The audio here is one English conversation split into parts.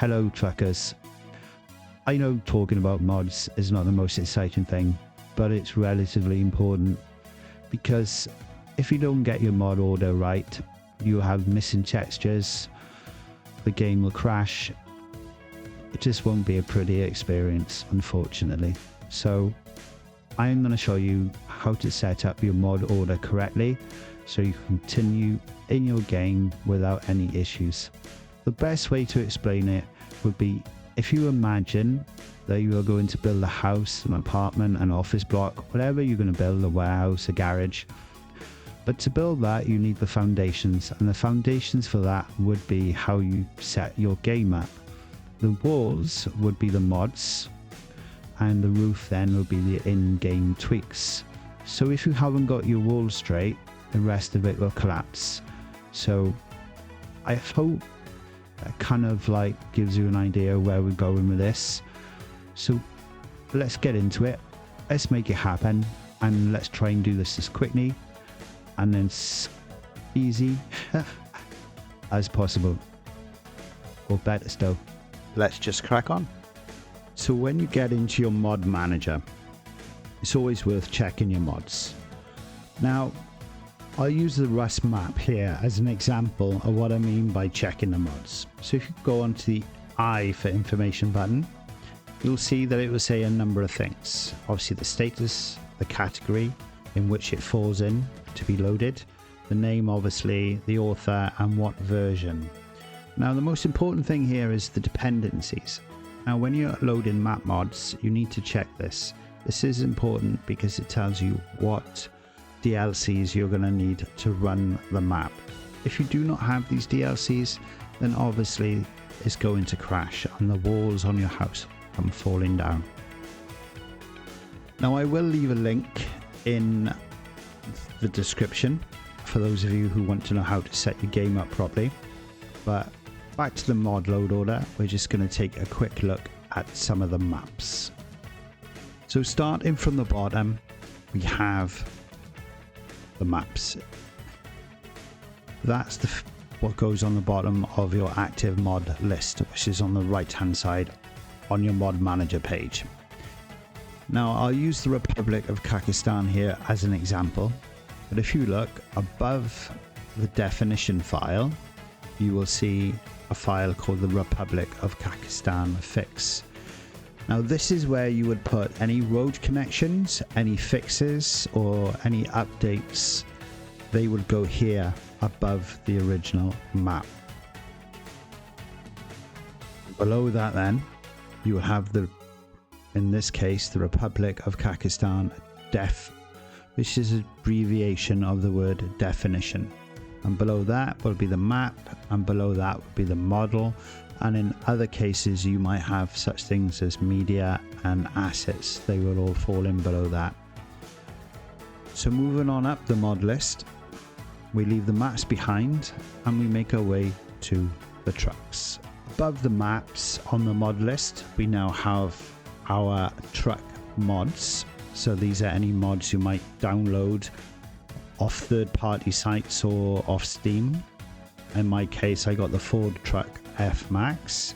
Hello truckers. I know talking about mods is not the most exciting thing, but it's relatively important because if you don't get your mod order right, you have missing textures, the game will crash. It just won't be a pretty experience, unfortunately. So I'm going to show you how to set up your mod order correctly so you can continue in your game without any issues. The best way to explain it would be if you imagine that you are going to build a house, an apartment, an office block, whatever you're going to build, a warehouse, a garage. But to build that, you need the foundations, and the foundations for that would be how you set your game up. The walls would be the mods, and the roof then would be the in-game tweaks. So if you haven't got your walls straight, the rest of it will collapse. So I hope that kind of like gives you an idea where we're going with this. So let's get into it. Let's make it happen, and let's try and do this as quickly and then easy as possible, or better still. Let's just crack on. So when you get into your mod manager, it's always worth checking your mods. Now I'll use the Rust map here as an example of what I mean by checking the mods. So if you go onto the I for information button, you'll see that it will say a number of things. Obviously the status, the category in which it falls in to be loaded, the name obviously, the author, and what version. Now the most important thing here is the dependencies. Now when you're loading map mods, you need to check this. This is important because it tells you what DLCs you're going to need to run the map. If you do not have these DLCs, then obviously it's going to crash and the walls on your house come falling down. Now I will leave a link in the description for those of you who want to know how to set your game up properly. But back to the mod load order, we're just going to take a quick look at some of the maps. So starting from the bottom, we have the maps. That's what goes on the bottom of your active mod list, which is on the right hand side on your mod manager page. Now I'll use the Republic of Kazakhstan here as an example, but if you look above the definition file, you will see a file called the Republic of Kazakhstan fix. Now this is where you would put any road connections, any fixes, or any updates. They would go here above the original map. Below that then, you will have in this case, the Republic of Kazakhstan def, which is an abbreviation of the word definition. And below that will be the map, and below that will be the model. And in other cases you might have such things as media and assets. They will all fall in below that. So moving on up the mod list, we leave the maps behind and we make our way to the trucks. Above the maps on the mod list, we now have our truck mods. So these are any mods you might download off third-party sites or off Steam. In my case, I got the Ford truck F-Max.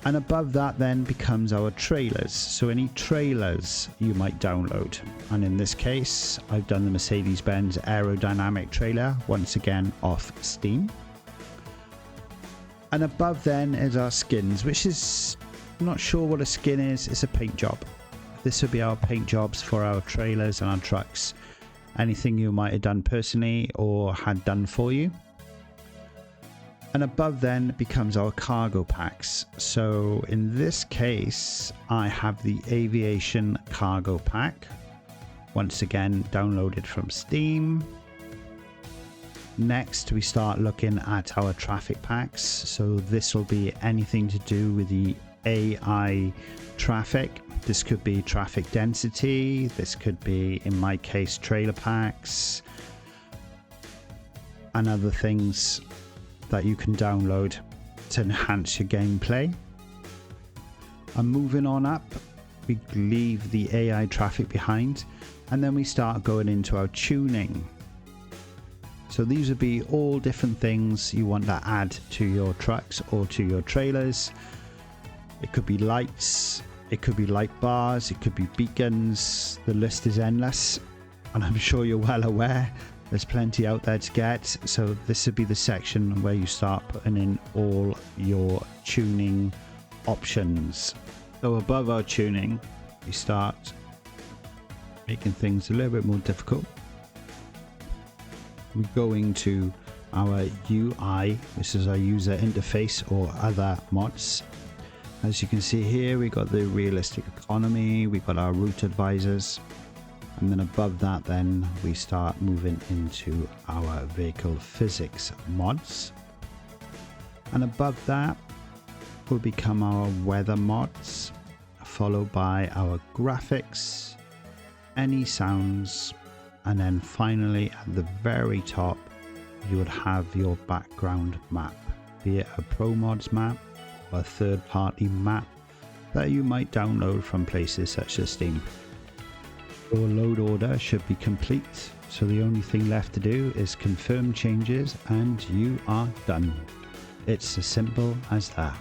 And above that then becomes our trailers. So any trailers you might download. And in this case, I've done the Mercedes-Benz aerodynamic trailer, once again off Steam. And above then is our skins, which is, I'm not sure what a skin is. It's a paint job. This would be our paint jobs for our trailers and our trucks. Anything you might have done personally or had done for you. And above then becomes our cargo packs. So in this case, I have the aviation cargo pack. Once again, downloaded from Steam. Next, we start looking at our traffic packs. So this will be anything to do with the AI traffic. This could be traffic density. This could be, in my case, trailer packs and other things that you can download to enhance your gameplay. And moving on up, we leave the AI traffic behind, and then we start going into our tuning. So these would be all different things you want to add to your trucks or to your trailers. It could be lights, it could be light bars, it could be beacons. The list is endless, and I'm sure you're well aware there's plenty out there to get. So this would be the section where you start putting in all your tuning options. So above our tuning, we start making things a little bit more difficult. We go into our UI. This is our user interface or other mods. As you can see here, we got the realistic economy, we got our route advisors, and then above that then we start moving into our vehicle physics mods, and above that will become our weather mods, followed by our graphics, any sounds, and then finally at the very top you would have your background map, be it a Pro Mods map or a third-party map that you might download from places such as Steam. Your load order should be complete, so the only thing left to do is confirm changes and you are done. It's as simple as that.